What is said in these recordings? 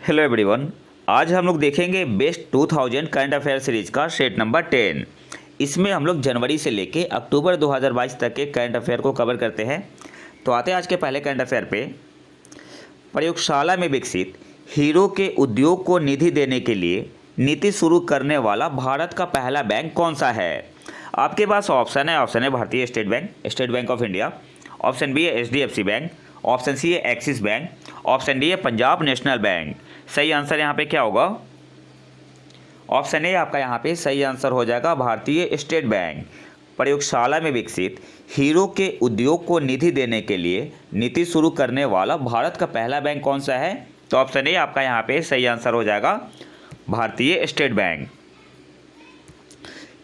Hello everyone. आज हम लोग देखेंगे बेस्ट 2000 करंट अफेयर सीरीज का सेट नंबर 10। इसमें हम लोग जनवरी से लेके अक्टूबर 2022 तक के करंट अफेयर को कवर करते हैं। तो आते हैं आज के पहले करंट अफेयर पे। प्रयोगशाला में विकसित हीरो के उद्योग को निधि देने के लिए नीति शुरू करने वाला भारत का पहला बैंक कौन सा है? आपके पास ऑप्शन है भारतीय State Bank, State Bank of India. Option B है HDFC बैंक। ऑप्शन सी है एक्सिस बैंक। ऑप्शन डी है पंजाब नेशनल बैंक। सही आंसर यहाँ पे क्या होगा? ऑप्शन ए आपका यहाँ पे सही आंसर हो जाएगा भारतीय स्टेट बैंक। प्रयोगशाला में विकसित हीरो के उद्योग को निधि देने के लिए नीति शुरू करने वाला भारत का पहला बैंक कौन सा है? तो ऑप्शन ए आपका यहाँ पे सही आंसर हो जाएगा भारतीय स्टेट बैंक।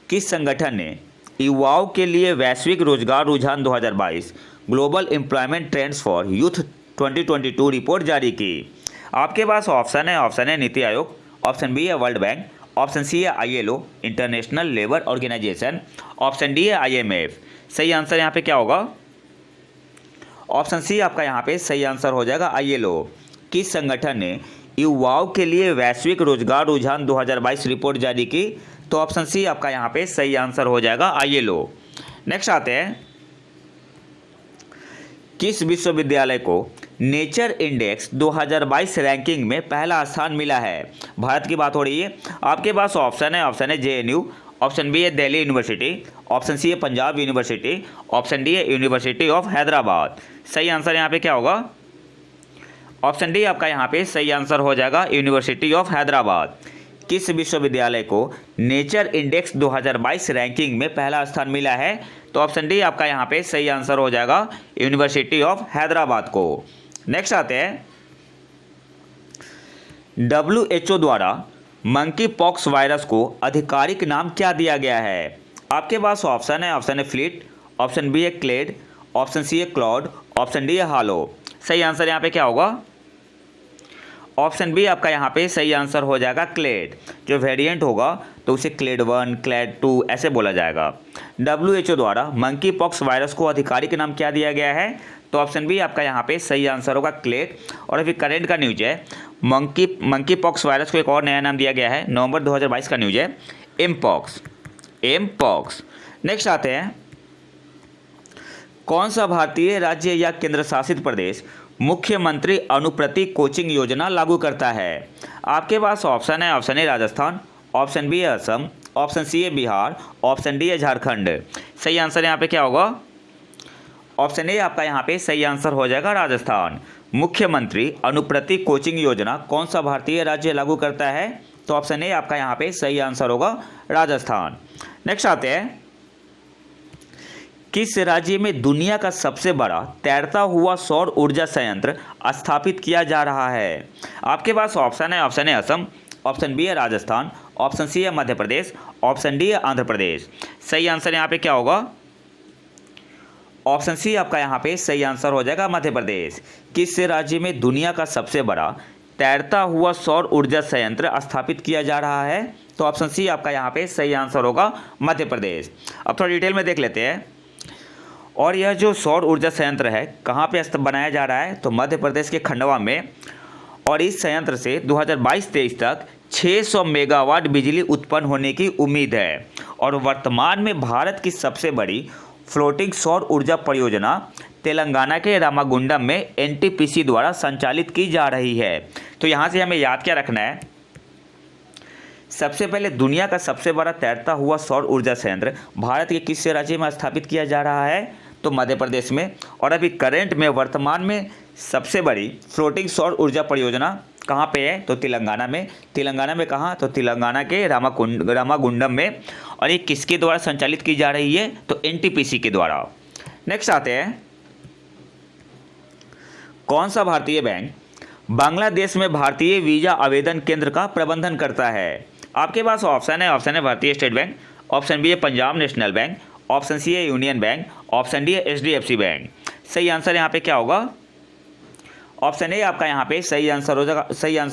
किस संगठन ने युवाओं के लिए वैश्विक रोजगार रुझान 2022 global employment trends for youth 2022 report जारी की? आपके पास ऑप्शन है नीति आयोग। ऑप्शन बी है वर्ल्ड बैंक। ऑप्शन सी है ILO International Labour Organisation. Option D है IMF। सही आंसर यहाँ पे क्या होगा? ऑप्शन सी आपका यहाँ पे सही आंसर हो जाएगा ILO। किस संगठन ने युवाओं के लिए वैश्विक रोजगार रुझान 2022 रिपोर्ट जारी की? तो ऑप्शन सी आपका यहाँ पे सही आंसर हो जाएगा ILO। नेक्स्ट आते हैं, किस विश्वविद्यालय को नेचर इंडेक्स 2022 रैंकिंग में पहला स्थान मिला है? भारत की बात हो रही है। आपके पास ऑप्शन है JNU। ऑप्शन बी है दिल्ली यूनिवर्सिटी। ऑप्शन सी है पंजाब यूनिवर्सिटी। ऑप्शन डी है यूनिवर्सिटी ऑफ हैदराबाद। सही आंसर यहाँ पे क्या होगा? ऑप्शन डी आपका यहाँ पे सही आंसर हो जाएगा यूनिवर्सिटी ऑफ हैदराबाद। किस विश्वविद्यालय को नेचर इंडेक्स 2022 रैंकिंग में पहला स्थान मिला है? तो ऑप्शन डी आपका यहाँ पे सही आंसर हो जाएगा यूनिवर्सिटी ऑफ हैदराबाद को। नेक्स्ट आते हैं, WHO द्वारा मंकी पॉक्स वायरस को आधिकारिक नाम क्या दिया गया है? आपके पास ऑप्शन है फ्लीट। ऑप्शन बी है क्लेड। ऑप्शन सी है क्लॉड। ऑप्शन डी है हालो। सही आंसर यहाँ पे क्या होगा? ऑप्शन बी आपका यहाँ पे सही आंसर हो जाएगा क्लेड। जो वेरिएंट होगा तो उसे क्लेड 1, क्लेड 2 ऐसे बोला जाएगा। WHO द्वारा मंकी पॉक्स वायरस को आधिकारिक नाम क्या दिया गया है? तो ऑप्शन बी आपका यहाँ पे सही आंसर होगा क्लेड। और अभी करेंट का न्यूज है, मंकी पॉक्स वायरस को एक और नया नाम दिया गया है। नवंबर 2022 का न्यूज है, एमपॉक्स। नेक्स्ट आते हैं, कौन सा भारतीय राज्य या केंद्र शासित प्रदेश मुख्यमंत्री अनुप्रति कोचिंग योजना लागू करता है? आपके पास ऑप्शन है राजस्थान। ऑप्शन बी है असम। ऑप्शन सी है बिहार। ऑप्शन डी है झारखंड। सही आंसर यहाँ पे क्या होगा? ऑप्शन ए आपका यहाँ पे सही आंसर हो जाएगा राजस्थान। मुख्यमंत्री अनुप्रति कोचिंग योजना कौन सा भारतीय राज्य लागू करता है? तो ऑप्शन ए आपका यहाँ पे सही आंसर होगा राजस्थान। नेक्स्ट आते हैं, किस राज्य में दुनिया का सबसे बड़ा तैरता हुआ सौर ऊर्जा संयंत्र स्थापित किया जा रहा है? आपके पास ऑप्शन है असम। ऑप्शन बी है राजस्थान। ऑप्शन सी है मध्य प्रदेश। ऑप्शन डी है आंध्र प्रदेश। सही आंसर यहाँ पे क्या होगा? ऑप्शन सी आपका यहाँ पे सही आंसर हो जाएगा मध्य प्रदेश। किस राज्य में दुनिया का सबसे बड़ा तैरता हुआ सौर ऊर्जा संयंत्र स्थापित किया जा रहा है? तो ऑप्शन सी आपका यहाँ पे सही आंसर होगा मध्य प्रदेश। अब थोड़ा डिटेल में देख लेते हैं। और यह जो सौर ऊर्जा संयंत्र है कहाँ पे बनाया जा रहा है? तो मध्य प्रदेश के खंडवा में। और इस संयंत्र से 2022-23 तक 600 मेगावाट बिजली उत्पन्न होने की उम्मीद है। और वर्तमान में भारत की सबसे बड़ी फ्लोटिंग सौर ऊर्जा परियोजना तेलंगाना के रामागुंडम में NTPC द्वारा संचालित की जा रही है। तो यहाँ से हमें याद क्या रखना है? सबसे पहले दुनिया का सबसे बड़ा तैरता हुआ सौर ऊर्जा संयंत्र भारत के किस राज्य में स्थापित किया जा रहा है? तो मध्य प्रदेश में। और अभी करंट में वर्तमान में सबसे बड़ी फ्लोटिंग सौर ऊर्जा परियोजना कहाँ पे है? तो तेलंगाना में। तेलंगाना में कहाँ? तो तेलंगाना के रामागुंडम में। और ये किसके द्वारा संचालित की जा रही है? तो NTPC के द्वारा। नेक्स्ट आते हैं, कौन सा भारतीय बैंक बांग्लादेश में भारतीय वीजा आवेदन केंद्र का प्रबंधन करता है? आपके पास ऑप्शन है भारतीय स्टेट बैंक। ऑप्शन बी है Punjab National Bank. Option C है यूनियन बैंक। ऑप्शन डी है HDFC बैंक। सही आंसर यहाँ पे क्या होगा? ऑप्शन ए आपका यहाँ पे सही आंसर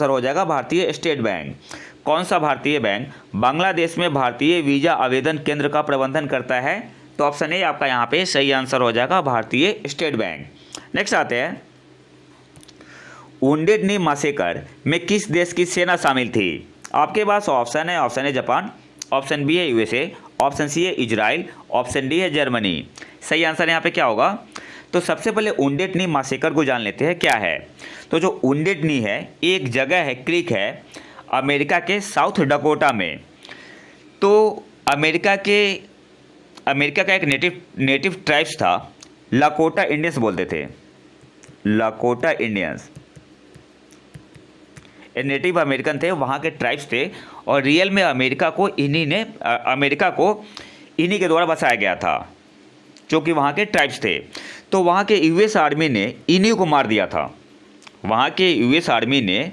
हो जाएगा भारतीय स्टेट बैंक। कौन सा भारतीय बैंक बांग्लादेश में भारतीय वीजा आवेदन केंद्र का प्रबंधन करता है? तो ऑप्शन ए आपका यहाँ पे सही आंसर हो जाएगा भारतीय स्टेट बैंक। नेक्स्ट आते हैं, वुंडेड नी मासेकर में किस देश की सेना शामिल थी? आपके पास ऑप्शन है जापान, ऑप्शन बी है यूएसए, ऑप्शन सी है इजराइल, ऑप्शन डी है जर्मनी। सही आंसर यहाँ पे क्या होगा? तो सबसे पहले वुंडेड नी मासेकर को जान लेते हैं क्या है। तो जो वुंडेड नी है एक जगह है, क्रीक है अमेरिका के साउथ डकोटा में। तो अमेरिका का एक नेटिव ट्राइब्स था, लाकोटा इंडियंस बोलते थे, लाकोटा इंडियंस। नेटिव अमेरिकन थे, वहाँ के ट्राइब्स थे और रियल में अमेरिका को इन्हीं के द्वारा बसाया गया था, जो कि वहाँ के ट्राइब्स थे। तो वहाँ के यूएस आर्मी ने इन्हीं को मार दिया था। वहाँ के यूएस आर्मी ने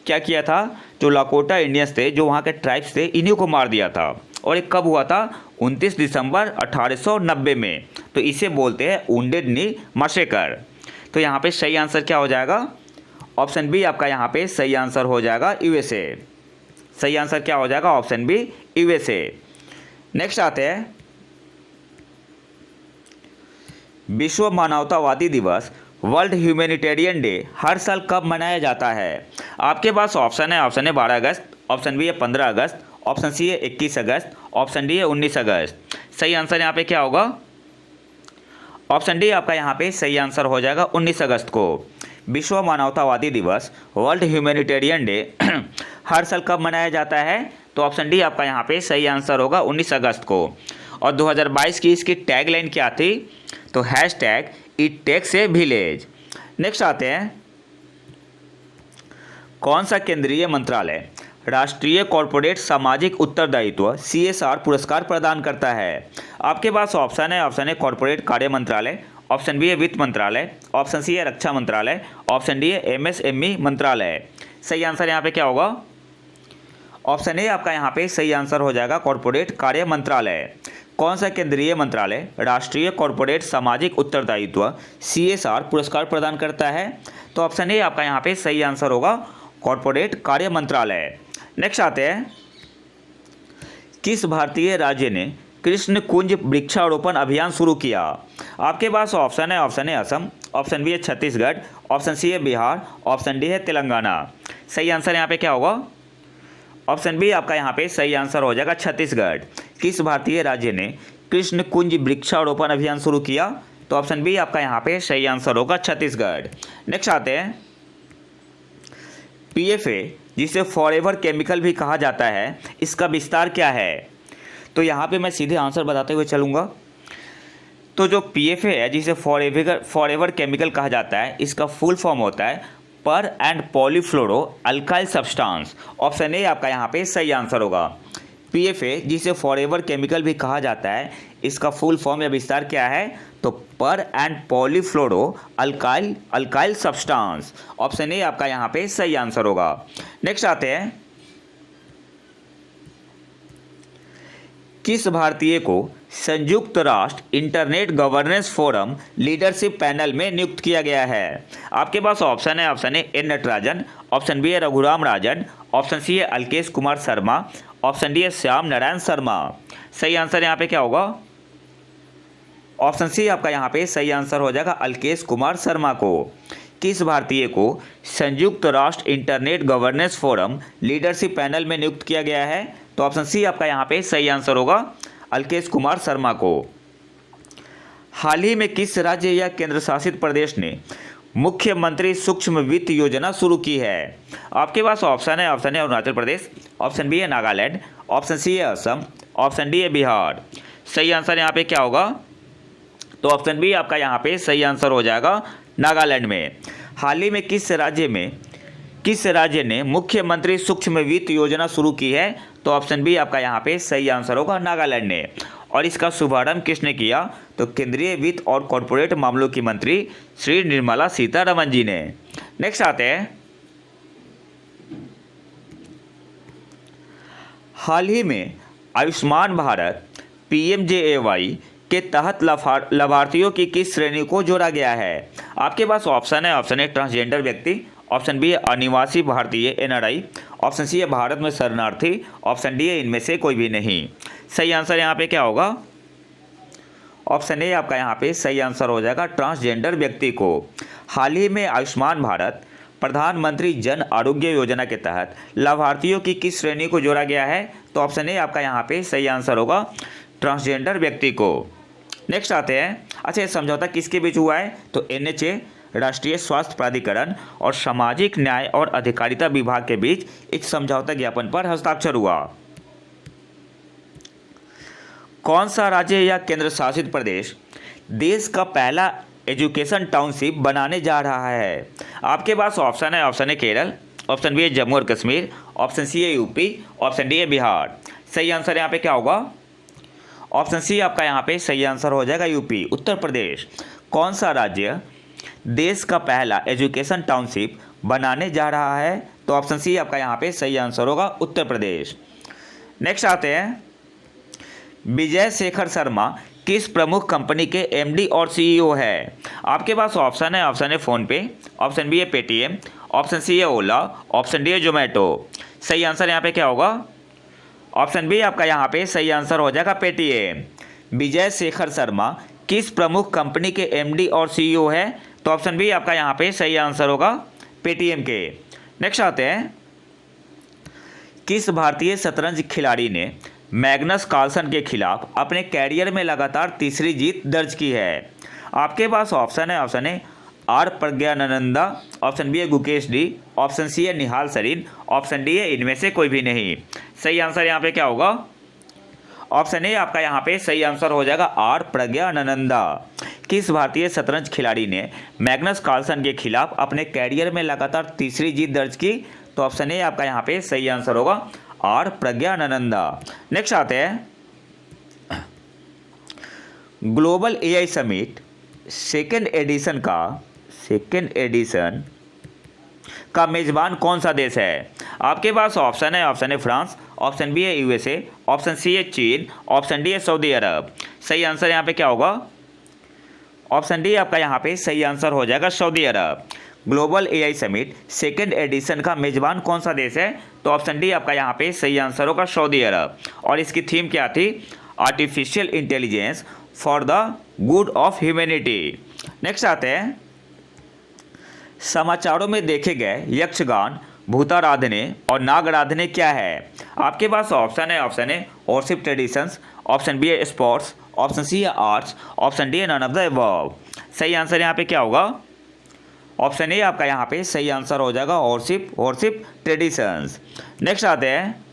क्या किया था, जो लाकोटा इंडियंस थे, जो वहाँ के ट्राइब्स थे, इन्हीं को मार दिया था। और ये कब हुआ था? 29 दिसंबर 1890 में। तो इसे बोलते हैं वुंडेड नी मासेकर। तो यहाँ पे सही आंसर क्या हो जाएगा? ऑप्शन बी आपका यहाँ पे सही आंसर हो जाएगा, यूएसए। सही आंसर क्या हो जाएगा? Option B, USA. नेक्स्ट आते हैं, विश्व मानवतावादी दिवस वर्ल्ड ह्यूमैनिटेरियन डे हर साल कब मनाया जाता है? आपके पास ऑप्शन है 12 अगस्त, ऑप्शन बी है 15 अगस्त, ऑप्शन सी है 21 अगस्त, ऑप्शन डी है 19 अगस्त। सही आंसर यहाँ पे क्या होगा? ऑप्शन डी आपका यहाँ पे सही आंसर हो जाएगा, 19 अगस्त को। विश्व मानवतावादी दिवस वर्ल्ड ह्यूमैनिटेरियन डे हर साल कब मनाया जाता है? तो ऑप्शन डी आपका यहाँ पे सही आंसर होगा, 19 अगस्त को। और 2022 की इसकी टैगलाइन क्या थी? तो hashtag it takes a village. Next आते हैं, कौन सा केंद्रीय मंत्रालय राष्ट्रीय कॉर्पोरेट सामाजिक उत्तरदायित्व CSR पुरस्कार प्रदान करता है? आपके पास ऑप्शन है कॉर्पोरेट कार्य मंत्रालय, ऑप्शन बी है वित्त मंत्रालय, ऑप्शन सी है रक्षा मंत्रालय, ऑप्शन डी है MSME मंत्रालय। सही आंसर यहाँ पे क्या होगा? ऑप्शन ए आपका यहाँ पे सही आंसर हो जाएगा, कॉर्पोरेट कार्य मंत्रालय। कौन सा केंद्रीय मंत्रालय राष्ट्रीय कॉर्पोरेट सामाजिक उत्तरदायित्व CSR पुरस्कार प्रदान करता है? तो ऑप्शन ए आपका यहाँ पे सही आंसर होगा, कॉर्पोरेट कार्य मंत्रालय। नेक्स्ट आते हैं, किस भारतीय राज्य ने कृष्ण कुंज वृक्षारोपण अभियान शुरू किया? आपके पास ऑप्शन है असम, ऑप्शन बी है छत्तीसगढ़, ऑप्शन सी है बिहार, ऑप्शन डी है तेलंगाना। सही आंसर यहाँ पे क्या होगा? ऑप्शन बी आपका यहाँ पे सही आंसर हो जाएगा, छत्तीसगढ़। किस भारतीय राज्य ने कृष्ण कुंज वृक्षारोपण अभियान शुरू किया? तो ऑप्शन बी आपका यहाँ पे सही आंसर होगा, छत्तीसगढ़। नेक्स्ट आते हैं, PFA जिसे फॉरएवर केमिकल भी कहा जाता है, इसका विस्तार क्या है? तो यहाँ पे मैं सीधे आंसर बताते हुए चलूँगा। तो जो PFA है जिसे फॉरएवर केमिकल कहा जाता है, इसका फुल फॉर्म होता है per and polyfluoro alkyl substance. Option A आपका यहाँ पे सही आंसर होगा। PFA जिसे फॉरएवर केमिकल भी कहा जाता है, इसका फुल फॉर्म या विस्तार क्या है? तो per and polyfluoro alkyl substance. Option A आपका यहाँ पे सही आंसर होगा। नेक्स्ट आते हैं, किस भारतीय को संयुक्त राष्ट्र internet governance forum leadership panel में नियुक्त किया गया है? आपके पास ऑप्शन है एन नटराजन, ऑप्शन बी है रघुराम राजन, ऑप्शन सी है अल्केश कुमार शर्मा, ऑप्शन डी है श्याम नारायण शर्मा। सही आंसर यहाँ पे क्या होगा? ऑप्शन सी आपका यहाँ पे सही आंसर हो जाएगा, अल्केश कुमार शर्मा को। किस भारतीय को संयुक्त राष्ट्र internet governance forum leadership panel में नियुक्त किया गया है? तो ऑप्शन सी आपका यहाँ पे सही आंसर होगा, अल्केश कुमार शर्मा को। हाल ही में किस राज्य या केंद्र शासित प्रदेश ने मुख्यमंत्री सूक्ष्म वित्त योजना शुरू की है? आपके पास ऑप्शन है अरुणाचल प्रदेश, ऑप्शन बी है नागालैंड, ऑप्शन सी है असम, ऑप्शन डी है बिहार। सही आंसर यहाँ पे क्या होगा? तो ऑप्शन बी आपका यहाँ पे सही आंसर हो जाएगा, नागालैंड में। हाल ही में किस राज्य ने मुख्यमंत्री सूक्ष्म वित्त योजना शुरू की है? तो ऑप्शन बी आपका यहाँ पे सही आंसर होगा, नागालैंड ने। और इसका शुभारंभ किसने किया? तो केंद्रीय वित्त और कॉरपोरेट मामलों की मंत्री श्री निर्मला सीतारमण जी ने। नेक्स्ट आते हैं, हाल ही में आयुष्मान भारत PMJAY के तहत लाभार्थियों की किस श्रेणी को जोड़ा गया है? आपके पास ऑप्शन है ट्रांसजेंडर व्यक्ति, ऑप्शन बी है अनिवासी भारतीय NRI, ऑप्शन सी है भारत में शरणार्थी, ऑप्शन डी है इनमें से कोई भी नहीं। सही आंसर यहाँ पे क्या होगा? ऑप्शन ए आपका यहाँ पे सही आंसर हो जाएगा, ट्रांसजेंडर व्यक्ति को। हाल ही में आयुष्मान भारत प्रधानमंत्री जन आरोग्य योजना के तहत लाभार्थियों की किस श्रेणी को जोड़ा गया है? तो ऑप्शन ए आपका यहाँ पे सही आंसर होगा, ट्रांसजेंडर व्यक्ति को। नेक्स्ट आते हैं, अच्छा ये समझौता किसके बीच हुआ है? तो NHA राष्ट्रीय स्वास्थ्य प्राधिकरण और सामाजिक न्याय और अधिकारिता विभाग के बीच इस समझौता ज्ञापन पर हस्ताक्षर हुआ। कौन सा राज्य या केंद्र शासित प्रदेश देश का पहला एजुकेशन टाउनशिप बनाने जा रहा है? आपके पास ऑप्शन है, option A Kerala, option B है जम्मू और कश्मीर, ऑप्शन सी है यूपी, ऑप्शन डी है बिहार। सही आंसर यहाँ पे क्या होगा? ऑप्शन सी आपका यहाँ पे सही आंसर हो जाएगा, यूपी, उत्तर प्रदेश। कौन सा राज्य देश का पहला एजुकेशन टाउनशिप बनाने जा रहा है? तो ऑप्शन सी आपका यहाँ पे सही आंसर होगा, उत्तर प्रदेश। नेक्स्ट आते हैं, विजय शेखर शर्मा किस प्रमुख कंपनी के MD और CEO है? आपके पास ऑप्शन है, option A PhonePe, option B है पेटीएम, ऑप्शन सी है ओला, ऑप्शन डी है जोमेटो। सही आंसर यहाँ पे क्या होगा? ऑप्शन बी आपका यहाँ पे सही आंसर हो जाएगा, पेटीएम। विजय शेखर शर्मा किस प्रमुख कंपनी के MD और CEO है? तो ऑप्शन बी आपका यहाँ पे सही आंसर होगा, पेटीएम के। नेक्स्ट आते हैं, किस भारतीय शतरंज खिलाड़ी ने मैग्नस कार्लसन के खिलाफ अपने कैरियर में लगातार तीसरी जीत दर्ज की है? आपके पास ऑप्शन है, option A R Praggnanandhaa, option B है गुकेश डी, ऑप्शन सी है निहाल सरीन, ऑप्शन डी है इनमें से कोई भी नहीं। सही आंसर यहाँ पे क्या होगा? ऑप्शन ए आपका यहाँ पे सही आंसर हो जाएगा, आर प्रज्ञानंदा। किस भारतीय शतरंज खिलाड़ी ने मैग्नस कार्लसन के खिलाफ अपने कैरियर में लगातार तीसरी जीत दर्ज की? तो ऑप्शन ए आपका यहाँ पे सही आंसर होगा, आर प्रज्ञानंदा। नेक्स्ट आते हैं, global AI summit second edition का मेजबान कौन सा देश है? आपके पास ऑप्शन है, option A France, option B है USA, ऑप्शन सी है चीन, ऑप्शन डी है सऊदी अरब। सही आंसर यहाँ पे क्या होगा? ऑप्शन डी आपका यहाँ पे सही आंसर हो जाएगा, Saudi Arab. Global AI summit second edition का मेजबान कौन सा देश है? तो ऑप्शन डी आपका यहाँ पे सही आंसर होगा, सऊदी अरब। और इसकी थीम क्या थी? Artificial intelligence for the good of humanity. Next आते हैं, समाचारों में देखे गए यक्षगान, भूताराधने और नागराधने क्या है? आपके पास ऑप्शन है, option A worship traditions, option B है स्पोर्ट्स, ऑप्शन सी है आर्ट्स, ऑप्शन डी है नन ऑफ द अबव। सही आंसर यहाँ पे क्या होगा? ऑप्शन ए आपका यहाँ पे सही आंसर हो जाएगा, वर्शिप ट्रेडिशंस। नेक्स्ट आते हैं,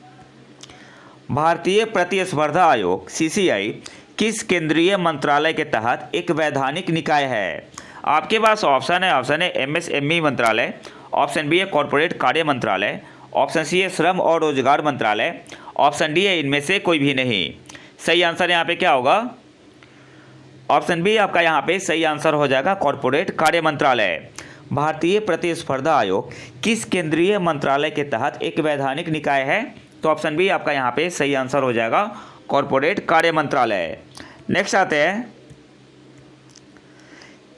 भारतीय प्रतिस्पर्धा आयोग CCI किस केंद्रीय मंत्रालय के तहत एक वैधानिक निकाय है? आपके पास ऑप्शन है, ऑप्शन ए MSME मंत्रालय, ऑप्शन बी है कॉरपोरेट कार्य मंत्रालय, ऑप्शन सी है श्रम और रोजगार मंत्रालय, ऑप्शन डी है इनमें से कोई भी नहीं। सही आंसर यहाँ पे क्या होगा? ऑप्शन बी आपका यहाँ पे सही आंसर हो जाएगा, कॉरपोरेट कार्य मंत्रालय। भारतीय प्रतिस्पर्धा आयोग किस केंद्रीय मंत्रालय के तहत एक वैधानिक निकाय है? तो ऑप्शन बी आपका यहाँ पे सही आंसर हो जाएगा, कॉरपोरेट कार्य मंत्रालय। नेक्स्ट आते हैं,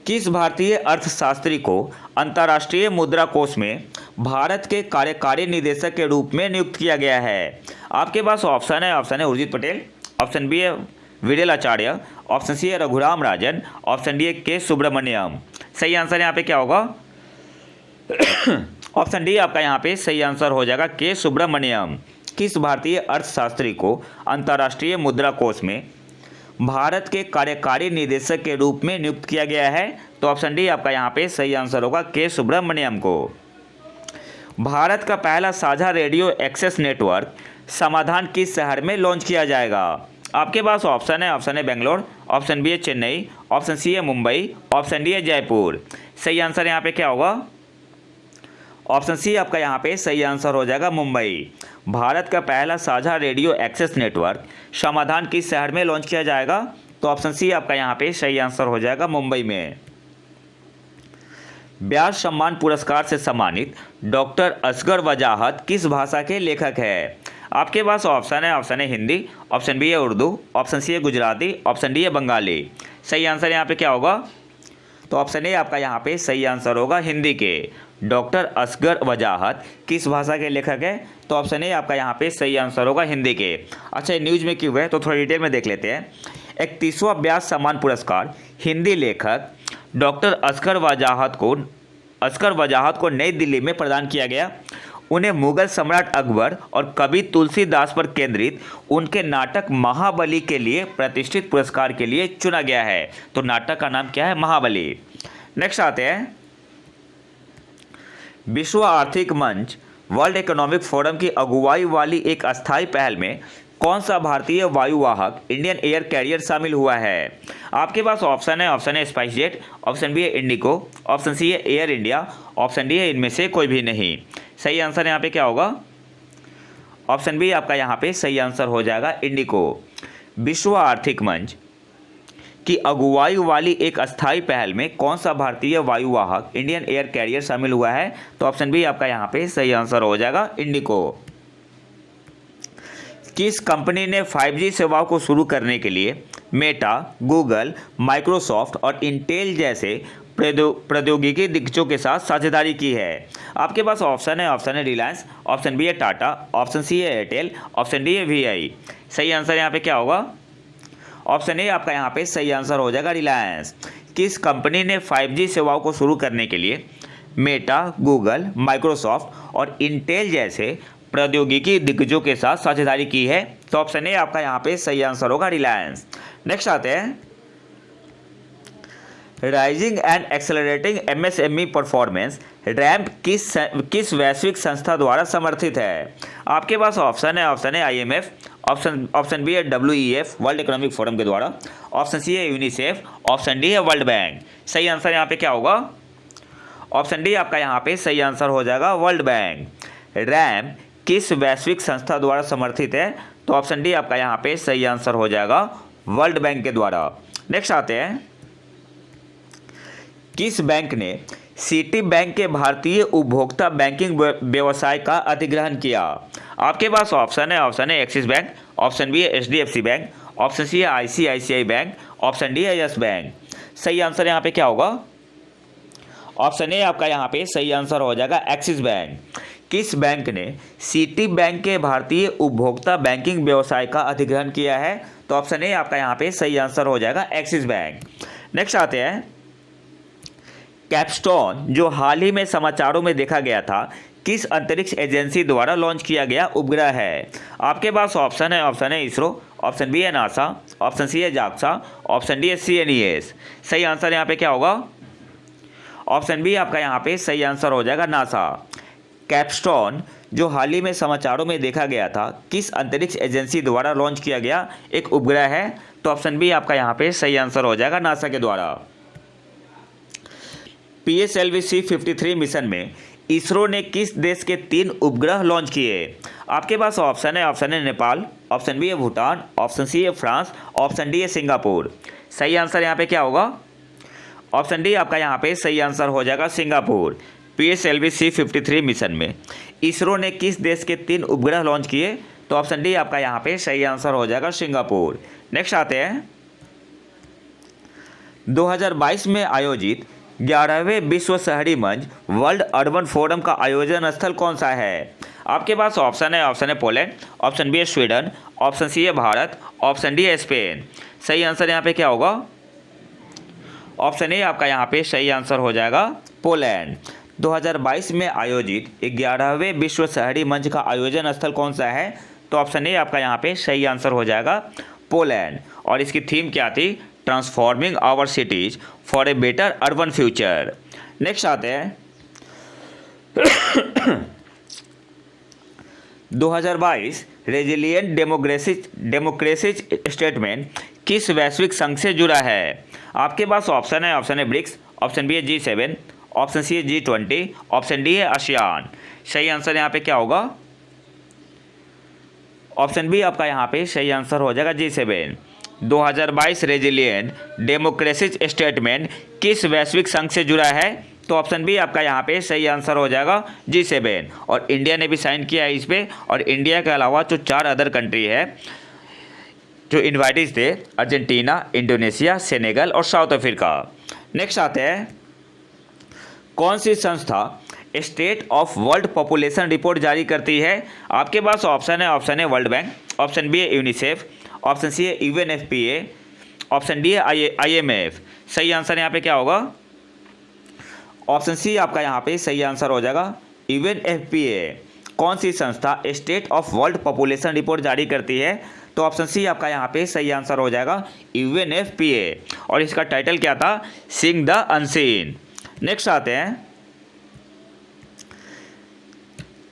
किस भारतीय अर्थशास्त्री को अंतर्राष्ट्रीय मुद्रा कोष में भारत के कार्यकारी निदेशक के रूप में नियुक्त किया गया है? आपके पास ऑप्शन है, ऑप्शन है उर्जित पटेल, ऑप्शन बी है विरेल आचार्य, ऑप्शन सी है रघुराम राजन, ऑप्शन डी है के सुब्रमण्यम। सही आंसर यहाँ पे क्या होगा? ऑप्शन डी आपका यहाँ पे सही आंसर हो जाएगा, के सुब्रमण्यम। किस भारतीय अर्थशास्त्री को अंतर्राष्ट्रीय मुद्रा कोष में भारत के कार्यकारी निदेशक के रूप में नियुक्त किया गया है? तो ऑप्शन डी आपका यहाँ पे सही आंसर होगा, के सुब्रमण्यम को। भारत का पहला साझा रेडियो एक्सेस नेटवर्क समाधान किस शहर में लॉन्च किया जाएगा? आपके पास ऑप्शन है, option A Bangalore, option B है चेन्नई, ऑप्शन सी है मुंबई, ऑप्शन डी है जयपुर। सही आंसर यहाँ पे क्या होगा? ऑप्शन सी आपका यहाँ पे सही आंसर हो जाएगा, मुंबई। भारत का पहला साझा रेडियो एक्सेस नेटवर्क समाधान किस शहर में लॉन्च किया जाएगा? तो ऑप्शन सी आपका यहाँ पे सही आंसर हो जाएगा, मुंबई में। व्यास सम्मान पुरस्कार से सम्मानित डॉक्टर असगर वजाहत किस भाषा के लेखक है? आपके पास ऑप्शन है, ऑप्शन है हिंदी, ऑप्शन बी है उर्दू, ऑप्शन सी है गुजराती, ऑप्शन डी है बंगाली। सही आंसर यहाँ पे क्या होगा? तो ऑप्शन ए आपका यहाँ पे सही आंसर होगा, हिंदी के। डॉक्टर असगर वजाहत किस भाषा के लेखक है? तो ऑप्शन ए आपका यहाँ पे सही आंसर होगा, हिंदी के। अच्छा, ये न्यूज़ में क्यों है तो थोड़ा डिटेल में देख लेते हैं। 31वां व्यास सम्मान पुरस्कार हिंदी लेखक डॉक्टर असगर वजाहत को अस्कर वजाहत को नई दिल्ली में प्रदान किया गया। उन्हें मुगल सम्राट अकबर और कवि तुलसीदास पर केंद्रित उनके नाटक महाबली के लिए प्रतिष्ठित पुरस्कार के लिए चुना गया है। तो नाटक का नाम क्या है? महाबली। नेक्स्ट आते हैं, विश्व आर्थिक मंच वर्ल्ड इकोनॉमिक फोरम की अगुवाई वाली एक अस्थायी पहल में कौन सा भारतीय वायुवाहक इंडियन एयर कैरियर शामिल हुआ है? आपके पास ऑप्शन है स्पाइस जेट, ऑप्शन बी है इंडिगो, ऑप्शन सी है एयर इंडिया, ऑप्शन डी है इनमें से कोई भी नहीं। सही आंसर यहाँ पे क्या होगा? ऑप्शन बी आपका यहाँ पे सही आंसर हो जाएगा, इंडिगो। विश्व आर्थिक मंच की अगुवाई वाली एक अस्थायी पहल में कौन सा भारतीय वायुवाहक इंडियन एयर कैरियर शामिल हुआ है? तो ऑप्शन बी आपका यहाँ पे सही आंसर हो जाएगा, इंडिगो। किस कंपनी ने 5G सेवाओं को शुरू करने के लिए मेटा, गूगल, माइक्रोसॉफ्ट और इंटेल जैसे प्रौद्योगिकी दिग्गजों के साथ साझेदारी की है? आपके पास ऑप्शन है रिलायंस, ऑप्शन बी है टाटा, ऑप्शन सी है एयरटेल, ऑप्शन डी है VI। सही आंसर यहाँ पे क्या होगा? ऑप्शन ए आपका यहाँ पे सही आंसर हो जाएगा, रिलायंस। किस कंपनी ने 5G सेवाओं को शुरू करने के लिए मेटा, गूगल, माइक्रोसॉफ्ट और इंटेल जैसे प्रौद्योगिकी दिग्गजों के साथ साझेदारी की है? तो ऑप्शन ए आपका यहाँ पे सही आंसर होगा, रिलायंस। नेक्स्ट आते हैं, rising and accelerating MSME performance ramp किस वैश्विक संस्था द्वारा समर्थित है? आपके पास ऑप्शन है IMF, ऑप्शन बी है WEF वर्ल्ड इकोनॉमिक फोरम के द्वारा, ऑप्शन सी है यूनिसेफ, ऑप्शन डी है वर्ल्ड बैंक। सही आंसर यहाँ पे क्या होगा? ऑप्शन डी आपका यहाँ पे सही आंसर हो जाएगा, वर्ल्ड बैंक। रैम किस वैश्विक संस्था द्वारा समर्थित है? तो ऑप्शन डी आपका यहाँ पे सही आंसर हो जाएगा, वर्ल्ड बैंक के द्वारा। नेक्स्ट आते हैं, किस बैंक ने सिटी बैंक के भारतीय उपभोक्ता बैंकिंग व्यवसाय का अधिग्रहण किया? आपके पास ऑप्शन है एक्सिस बैंक, ऑप्शन बी है HDFC बैंक, ऑप्शन सी है ICICI बैंक, ऑप्शन डी है यस बैंक। सही आंसर यहाँ पे क्या होगा? ऑप्शन ए आपका यहाँ पे सही आंसर हो जाएगा, एक्सिस बैंक। किस बैंक ने सिटी बैंक के भारतीय उपभोक्ता बैंकिंग व्यवसाय का अधिग्रहण किया है? तो ऑप्शन ए आपका यहाँ पे सही आंसर हो जाएगा, एक्सिस बैंक। नेक्स्ट आते हैं, कैपस्टोन जो हाल ही में समाचारों में देखा गया था किस अंतरिक्ष एजेंसी द्वारा लॉन्च किया गया उपग्रह है? आपके पास ऑप्शन है इसरो, ऑप्शन बी है नासा, ऑप्शन सी है जाक्सा, ऑप्शन डी है CNES। सही आंसर यहाँ पे क्या होगा? ऑप्शन बी आपका यहाँ पे सही आंसर हो जाएगा, नासा। कैपस्टोन जो हाल ही में समाचारों में देखा गया था किस अंतरिक्ष एजेंसी द्वारा लॉन्च किया गया एक उपग्रह है? तो ऑप्शन बी आपका यहाँ पे सही आंसर हो जाएगा, नासा के द्वारा। PSLV C-53 मिशन में इसरो ने किस देश के 3 उपग्रह लॉन्च किए? आपके पास ऑप्शन है नेपाल, ऑप्शन बी है भूटान, ऑप्शन सी है फ्रांस, ऑप्शन डी है सिंगापुर। सही आंसर यहाँ पे क्या होगा? ऑप्शन डी आपका यहाँ पे सही आंसर हो जाएगा, सिंगापुर। PSLV C-53 मिशन में इसरो ने किस देश के 3 उपग्रह लॉन्च किए? तो ऑप्शन डी आपका यहाँ पे सही आंसर हो जाएगा, सिंगापुर। नेक्स्ट आते हैं, 2022 में आयोजित 11वें विश्व शहरी मंच वर्ल्ड अर्बन फोरम का आयोजन स्थल कौन सा है? आपके पास ऑप्शन है पोलैंड, ऑप्शन बी है स्वीडन, ऑप्शन सी है भारत, ऑप्शन डी है स्पेन। सही आंसर यहाँ पे क्या होगा? ऑप्शन ए आपका यहाँ पे सही आंसर हो जाएगा, पोलैंड। 2022 में आयोजित 11वें विश्व शहरी मंच का आयोजन स्थल कौन सा है? तो ऑप्शन ए आपका यहाँ पे सही आंसर हो जाएगा, पोलैंड। और इसकी थीम क्या थी? Transforming our cities for a better urban future. Next आते हैं, 2022 रेजिलिएंट डेमोक्रेसी स्टेटमेंट किस वैश्विक संघ से जुड़ा है? आपके पास ऑप्शन है ब्रिक्स, ऑप्शन बी है G7, ऑप्शन सी है G20, ऑप्शन डी है आसियान। सही आंसर यहाँ पे क्या होगा? ऑप्शन बी आपका यहाँ पे सही आंसर हो जाएगा, G7। 2022 रेजिलिएंट डेमोक्रेसी स्टेटमेंट किस वैश्विक संघ से जुड़ा है? तो ऑप्शन बी आपका यहाँ पे सही आंसर हो जाएगा, G7। और इंडिया ने भी साइन किया है इस पर। और इंडिया के अलावा जो 4 अदर कंट्री है जो इन्वाइटेड थे, अर्जेंटीना, इंडोनेशिया, सेनेगल और साउथ अफ्रीका। नेक्स्ट आते हैं, कौन सी संस्था state of world population report जारी करती है? आपके पास ऑप्शन है वर्ल्ड बैंक, ऑप्शन बी है यूनिसेफ, ऑप्शन सी है UNFPA, ऑप्शन डी है IMF। सही आंसर यहाँ पे क्या होगा? ऑप्शन सी आपका यहाँ पे सही आंसर हो जाएगा यूएनएफपीए। कौन सी संस्था state of world population report जारी करती है? तो ऑप्शन सी आपका यहाँ पे सही आंसर हो जाएगा यूएनएफपीए, और इसका टाइटल क्या था? Seeing the unseen. नेक्स्ट आते हैं,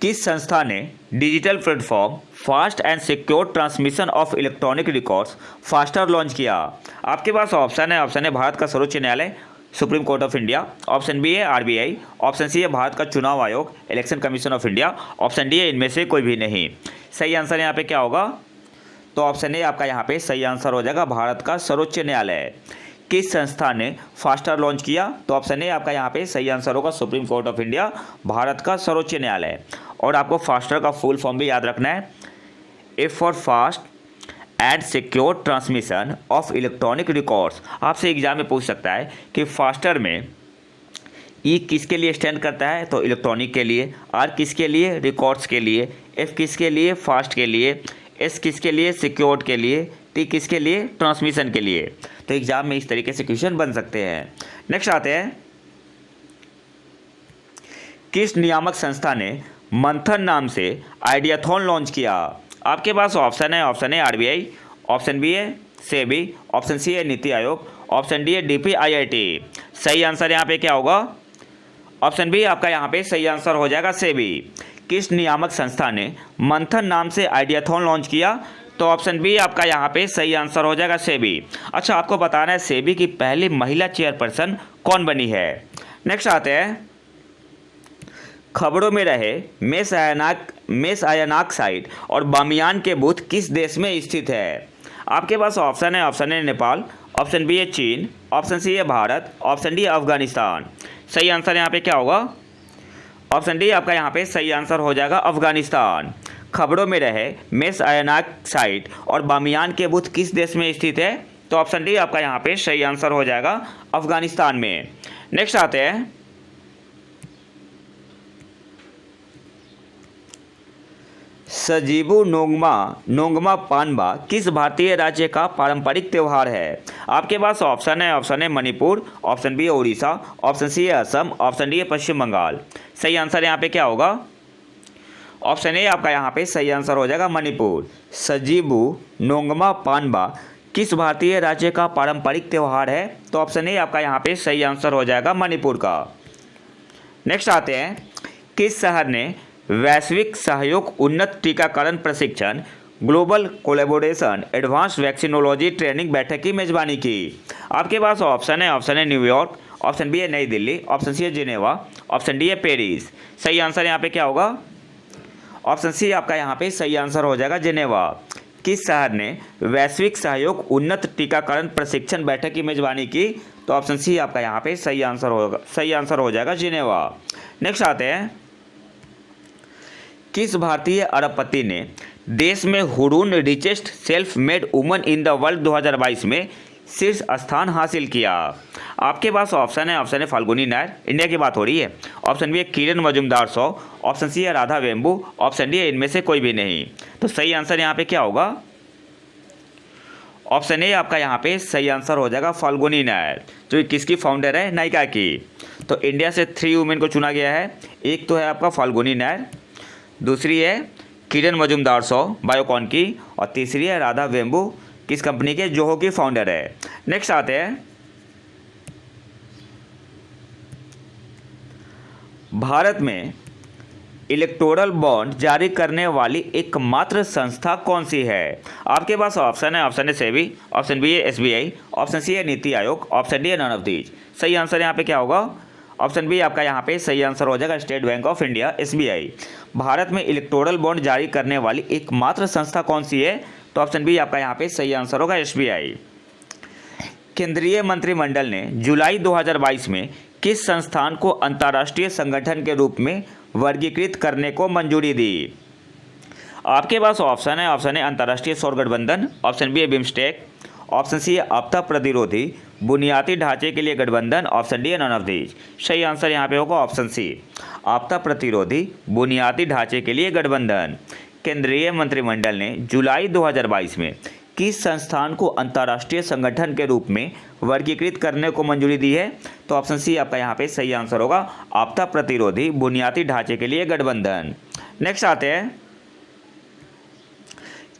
किस संस्था ने digital platform fast and secure transmission of electronic records FASTER launch किया? आपके पास ऑप्शन है भारत का सर्वोच्च न्यायालय Supreme Court of India, option B है आरबीआई, ऑप्शन सी है भारत का चुनाव आयोग Election Commission of India, option D है इनमें से कोई भी नहीं। सही आंसर यहाँ पे क्या होगा? तो ऑप्शन ए आपका यहाँ पे सही आंसर हो जाएगा भारत का सर्वोच्च न्यायालय। किस संस्था ने फास्टर लॉन्च किया? तो ऑप्शन ए आपका यहाँ पे सही आंसर होगा supreme Court of India, Bharat का सर्वोच्च न्यायालय। और आपको फास्टर का फुल फॉर्म भी याद रखना है, A for fast and secure transmission of electronic records. आपसे एग्जाम में पूछ सकता है कि फास्टर में ई किसके लिए स्टैंड करता है? तो इलेक्ट्रॉनिक के लिए, आर किसके लिए? रिकॉर्ड्स के लिए, एफ किसके लिए? फास्ट के लिए, एस किसके लिए? सिक्योर्ड के लिए, टी किसके लिए? ट्रांसमिशन के लिए। तो एग्जाम में इस तरीके से क्वेश्चन बन सकते हैं। नेक्स्ट आते हैं, किस नियामक संस्था ने मंथन नाम से आइडियाथॉन लॉन्च किया? आपके पास ऑप्शन है आरबीआई, ऑप्शन बी है सेबी, ऑप्शन सी है नीति आयोग, ऑप्शन डी है डीपीआईआईटी। सही आंसर यहाँ पे क्या होगा? ऑप्शन बी आपका यहाँ पे सही आंसर हो जाएगा सेबी। किस नियामक संस्था ने मंथन नाम से आइडियाथॉन लॉन्च किया? तो ऑप्शन बी आपका यहाँ पे सही आंसर हो जाएगा सेबी। अच्छा, आपको बताना है सेबी की पहली महिला चेयरपर्सन कौन बनी है। नेक्स्ट आते हैं, खबरों में रहे मेस आयनाक्साइड और बामियान के बूथ किस देश में स्थित है? आपके पास ऑप्शन है नेपाल, ऑप्शन बी है चीन, ऑप्शन सी है भारत, ऑप्शन डी है अफगानिस्तान। सही आंसर यहाँ पे क्या होगा? ऑप्शन डी आपका यहाँ पे सही आंसर हो जाएगा अफगानिस्तान। खबरों में रहे मेस आयनाक्साइड और बामियान के बूथ किस देश में स्थित है? तो ऑप्शन डी आपका यहाँ पे सही आंसर हो जाएगा अफगानिस्तान में। नेक्स्ट आते हैं, सजीबू नोंगमा पानबा किस भारतीय राज्य का पारंपरिक त्यौहार है? आपके पास ऑप्शन है मणिपुर, ऑप्शन बी है उड़ीसा, ऑप्शन सी है असम, ऑप्शन डी है पश्चिम बंगाल। सही आंसर यहाँ पे क्या होगा? ऑप्शन ए आपका यहाँ पे सही आंसर हो जाएगा मणिपुर। सजीबू नोंगमा पानबा किस भारतीय राज्य का पारंपरिक त्यौहार है? तो ऑप्शन ए आपका यहाँ पे सही आंसर हो जाएगा मणिपुर का। नेक्स्ट आते हैं, किस शहर ने वैश्विक सहयोग उन्नत टीकाकरण प्रशिक्षण global collaboration advance vaccinology training बैठक की मेजबानी की? आपके पास ऑप्शन है न्यूयॉर्क, ऑप्शन बी है नई दिल्ली, ऑप्शन सी है जिनेवा, ऑप्शन डी है पेरिस। सही आंसर यहाँ पे क्या होगा? ऑप्शन सी आपका यहाँ पे सही आंसर हो जाएगा जिनेवा। किस शहर ने वैश्विक सहयोग उन्नत टीकाकरण प्रशिक्षण बैठक की मेजबानी की? तो ऑप्शन सी आपका यहाँ पे सही आंसर हो जाएगा जिनेवा। नेक्स्ट आते हैं, किस भारतीय अरबपति ने देश में Hurun richest self made woman in the world 2022 में शीर्ष स्थान हासिल किया? आपके पास ऑप्शन है फाल्गुनी नायर, इंडिया की बात हो रही है, ऑप्शन बी है किरण मजुमदार 100, ऑप्शन सी है राधा वेम्बू, ऑप्शन डी है इनमें से कोई भी नहीं। तो सही आंसर यहाँ पे क्या होगा? ऑप्शन ए आपका यहाँ पे सही आंसर हो जाएगा फाल्गुनी नायर, जो किसकी फाउंडर है? नायका की। तो इंडिया से 3 वुमेन को चुना गया है, एक तो है आपका फाल्गुनी नायर, दूसरी है किरण मजुमदार 100 बायोकॉन की, और तीसरी है राधा वेम्बू, किस कंपनी के? जोहो की फाउंडर है। नेक्स्ट आते हैं, भारत में इलेक्टोरल बॉन्ड जारी करने वाली एकमात्र संस्था कौन सी है? आपके पास ऑप्शन है सेबी, ऑप्शन बी है एसबीआई, ऑप्शन सी है नीति आयोग, ऑप्शन डी है नन ऑफ दीज। सही आंसर यहाँ पे क्या होगा? ऑप्शन बी आपका यहाँ पे सही आंसर हो जाएगा state Bank of India SBI. Bharat में इलेक्टोरल बॉन्ड जारी करने वाली एकमात्र संस्था कौन सी है? तो ऑप्शन बी आपका यहाँ पे सही आंसर होगा एसबीआई। केंद्रीय मंत्रिमंडल ने जुलाई 2022 में किस संस्थान को अंतर्राष्ट्रीय संगठन के रूप में वर्गीकृत करने को मंजूरी दी? आपके पास ऑप्शन है अंतर्राष्ट्रीय सौर गठबंधन, ऑप्शन बी है बिम्स्टेक, ऑप्शन सी है आपदा प्रतिरोधी बुनियादी ढांचे के लिए गठबंधन, ऑप्शन डी है नन ऑफ दीज। सही आंसर यहाँ पे होगा ऑप्शन सी, आपदा प्रतिरोधी बुनियादी ढांचे के लिए गठबंधन। केंद्रीय मंत्रिमंडल ने जुलाई 2022 में किस संस्थान को अंतर्राष्ट्रीय संगठन के रूप में वर्गीकृत करने को मंजूरी दी है? तो ऑप्शन सी आपका यहाँ पे सही आंसर होगा, आपदा प्रतिरोधी बुनियादी ढांचे के लिए गठबंधन। नेक्स्ट आते हैं,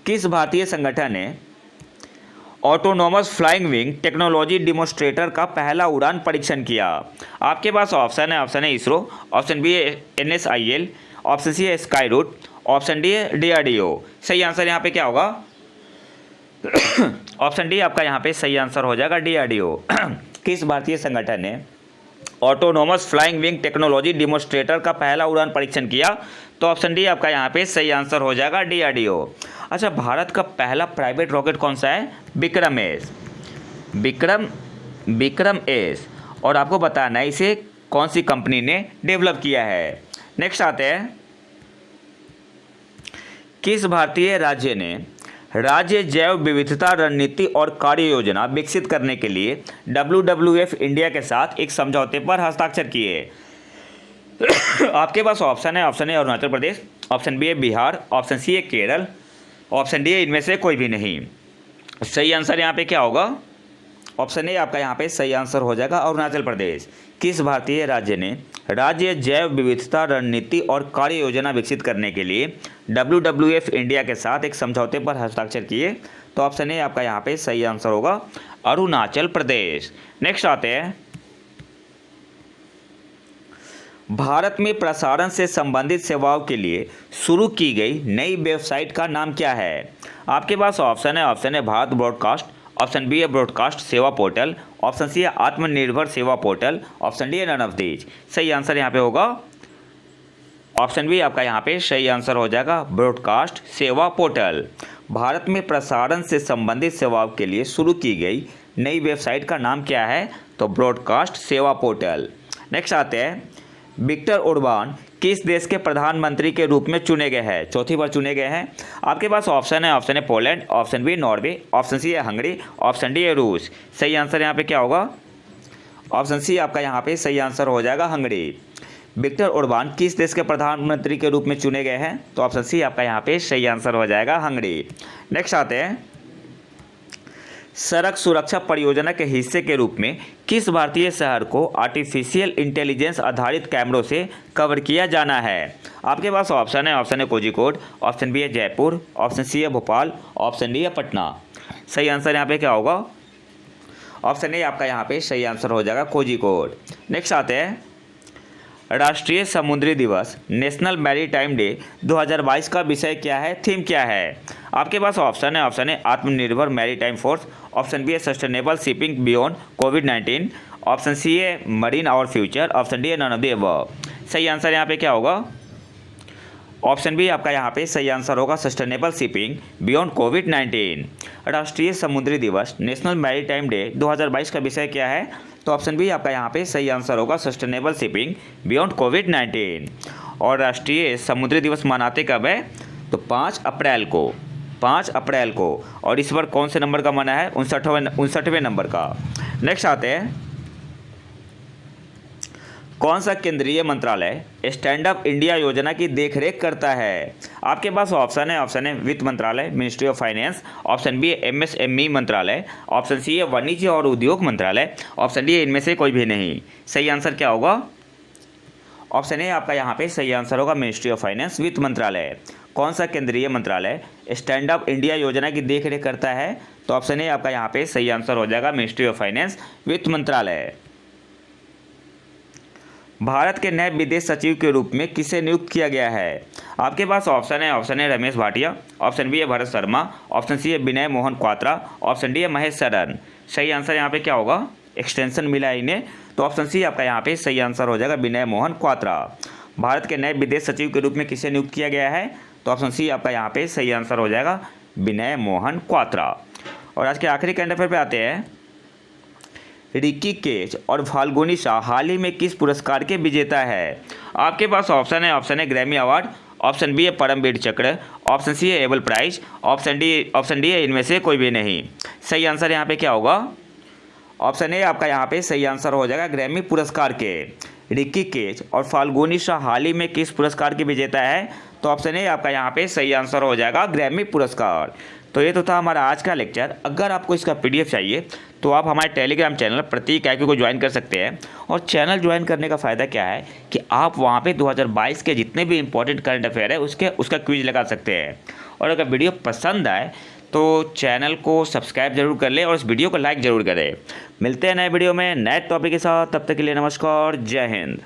किस भारतीय संगठन ने autonomous flying wing technology demonstrator का पहला उड़ान परीक्षण किया? आपके पास ऑप्शन है इसरो, ऑप्शन बी है NSIL, ऑप्शन सी है स्काई रूट, ऑप्शन डी है DRDO। सही आंसर यहाँ पे क्या होगा? ऑप्शन डी आपका यहाँ पे सही आंसर हो जाएगा DRDO। किस भारतीय संगठन ने autonomous flying wing technology demonstrator का पहला उड़ान परीक्षण किया? तो ऑप्शन डी आपका यहाँ पे सही आंसर हो जाएगा DRDO। अच्छा, भारत का पहला प्राइवेट रॉकेट कौन सा है? विक्रम एस। और आपको बताना है इसे कौन सी कंपनी ने डेवलप किया है। नेक्स्ट आते हैं, किस भारतीय राज्य ने राज्य जैव विविधता रणनीति और कार्य योजना विकसित करने के लिए WWF इंडिया के साथ एक समझौते पर हस्ताक्षर किए? आपके पास ऑप्शन है अरुणाचल प्रदेश, ऑप्शन बी है बिहार, ऑप्शन सी है केरल, ऑप्शन डी है इनमें से कोई भी नहीं। सही आंसर यहाँ पे क्या होगा? ऑप्शन ए आपका यहाँ पे सही आंसर हो जाएगा अरुणाचल प्रदेश। किस भारतीय राज्य ने राज्य जैव विविधता रणनीति और कार्य योजना विकसित करने के लिए WWF इंडिया के साथ एक समझौते पर हस्ताक्षर किए? तो ऑप्शन ए आपका यहाँ पे सही आंसर होगा अरुणाचल प्रदेश। नेक्स्ट आते हैं, भारत में प्रसारण से संबंधित सेवाओं के लिए शुरू की गई नई वेबसाइट का नाम क्या है? आपके पास ऑप्शन है भारत ब्रॉडकास्ट, ऑप्शन बी है ब्रॉडकास्ट सेवा पोर्टल, ऑप्शन सी है आत्मनिर्भर सेवा पोर्टल, ऑप्शन डी है नन ऑफ दीज। सही आंसर यहाँ पे होगा ऑप्शन बी आपका यहाँ पे सही आंसर हो जाएगा ब्रॉडकास्ट सेवा पोर्टल। भारत में प्रसारण से संबंधित सेवाओं के लिए शुरू की गई नई वेबसाइट का नाम क्या है? तो ब्रॉडकास्ट सेवा पोर्टल। नेक्स्ट आते हैं, विक्टर ओर्बान किस देश के प्रधानमंत्री के रूप में चुने गए हैं? चौथी बार चुने गए हैं। आपके पास ऑप्शन है Poland, option B Norway, option C है हंगरी, ऑप्शन डी है रूस। सही आंसर यहाँ पे क्या होगा? ऑप्शन सी आपका यहाँ पे सही आंसर हो जाएगा हंगरी। विक्टर ओर्बान किस देश के प्रधानमंत्री के रूप में चुने गए हैं? तो ऑप्शन सी आपका यहाँ पे सही आंसर हो जाएगा हंगरी। नेक्स्ट आते हैं, सड़क सुरक्षा परियोजना के हिस्से के रूप में किस भारतीय शहर को आर्टिफिशियल इंटेलिजेंस आधारित कैमरों से कवर किया जाना है? आपके पास ऑप्शन है कोझिकोड, ऑप्शन बी है जयपुर, ऑप्शन सी है भोपाल, ऑप्शन डी है पटना। सही आंसर यहाँ पे क्या होगा? ऑप्शन ए आपका यहाँ पे सही आंसर हो जाएगा कोझिकोड। नेक्स्ट आते हैं, राष्ट्रीय समुद्री दिवस नेशनल मैरीटाइम डे 2022 का विषय क्या है, थीम क्या है? आपके पास ऑप्शन है Aatmanirbhar maritime force, option B है सस्टेनेबल शिपिंग बियॉन्ड कोविड-19, ऑप्शन सी है marine our future, option D है नन ऑफ द अबव। सही आंसर यहाँ पे क्या होगा? ऑप्शन बी आपका यहाँ पे सही आंसर होगा सस्टेनेबल शिपिंग बियॉन्ड कोविड-19। राष्ट्रीय समुद्री दिवस नेशनल मैरीटाइम डे 2022 का विषय क्या है? तो ऑप्शन बी आपका यहाँ पे सही आंसर होगा सस्टेनेबल शिपिंग बियॉन्ड कोविड-19। और राष्ट्रीय समुद्री दिवस मनाते कब है? तो 5 अप्रैल को। और इस बार कौन से नंबर का मना है? 59वें नंबर का। नेक्स्ट आते हैं, कौन सा केंद्रीय मंत्रालय स्टैंड अप इंडिया योजना की देखरेख करता है? आपके पास ऑप्शन है वित्त मंत्रालय, ministry of finance, option B है MSME मंत्रालय, ऑप्शन सी है वाणिज्य और उद्योग मंत्रालय, ऑप्शन डी है इनमें से कोई भी नहीं। सही आंसर क्या होगा? ऑप्शन ए आपका यहाँ पे सही आंसर होगा मिनिस्ट्री ऑफ फाइनेंस, वित्त मंत्रालय। कौन सा केंद्रीय मंत्रालय स्टैंड अप इंडिया योजना की देखरेख करता है? तो ऑप्शन ए आपका यहाँ पे सही आंसर हो जाएगा मिनिस्ट्री ऑफ फाइनेंस, वित्त मंत्रालय। भारत के नए विदेश सचिव के रूप में किसे नियुक्त किया गया है? आपके पास ऑप्शन है रमेश भाटिया, ऑप्शन बी है भरत शर्मा, ऑप्शन सी है विनय मोहन क्वात्रा, ऑप्शन डी है महेश शरण। सही आंसर यहाँ पे क्या होगा? एक्सटेंशन मिला है इन्हें, तो ऑप्शन सी आपका यहाँ पे सही आंसर हो जाएगा विनय मोहन क्वात्रा। भारत के नए विदेश सचिव के रूप में किसे नियुक्त किया गया है? तो ऑप्शन सी आपका यहाँ पे सही आंसर हो जाएगा विनय मोहन क्वात्रा। और आज के आखिरी करंट अफेयर पे आते हैं, रिकी केज और फाल्गुनी शाह हाल ही में किस पुरस्कार के विजेता है? आपके पास ऑप्शन है ग्रैमी अवार्ड, ऑप्शन बी है परमवीर चक्र, ऑप्शन सी है एबल प्राइज, ऑप्शन डी है इनमें से कोई भी नहीं। सही आंसर यहाँ पे क्या होगा? ऑप्शन ए आपका यहाँ पे सही आंसर हो जाएगा ग्रैमी पुरस्कार के। रिकी केज और फाल्गुनी शाह हाल ही में किस पुरस्कार के विजेता है? तो ऑप्शन ए आपका यहाँ पे सही आंसर हो जाएगा ग्रैमी पुरस्कार। तो ये तो था हमारा आज का लेक्चर। अगर आपको इसका PDF चाहिए तो आप हमारे टेलीग्राम चैनल प्रतीक IQ को ज्वाइन कर सकते हैं। और चैनल ज्वाइन करने का फ़ायदा क्या है कि आप वहाँ पे 2022 के जितने भी इंपॉर्टेंट करंट अफेयर है उसका क्विज लगा सकते हैं। और अगर वीडियो पसंद आए तो चैनल को सब्सक्राइब जरूर कर लें और इस वीडियो को लाइक ज़रूर करें। मिलते हैं नए वीडियो में नए टॉपिक के साथ, तब तक के लिए नमस्कार, जय हिंद।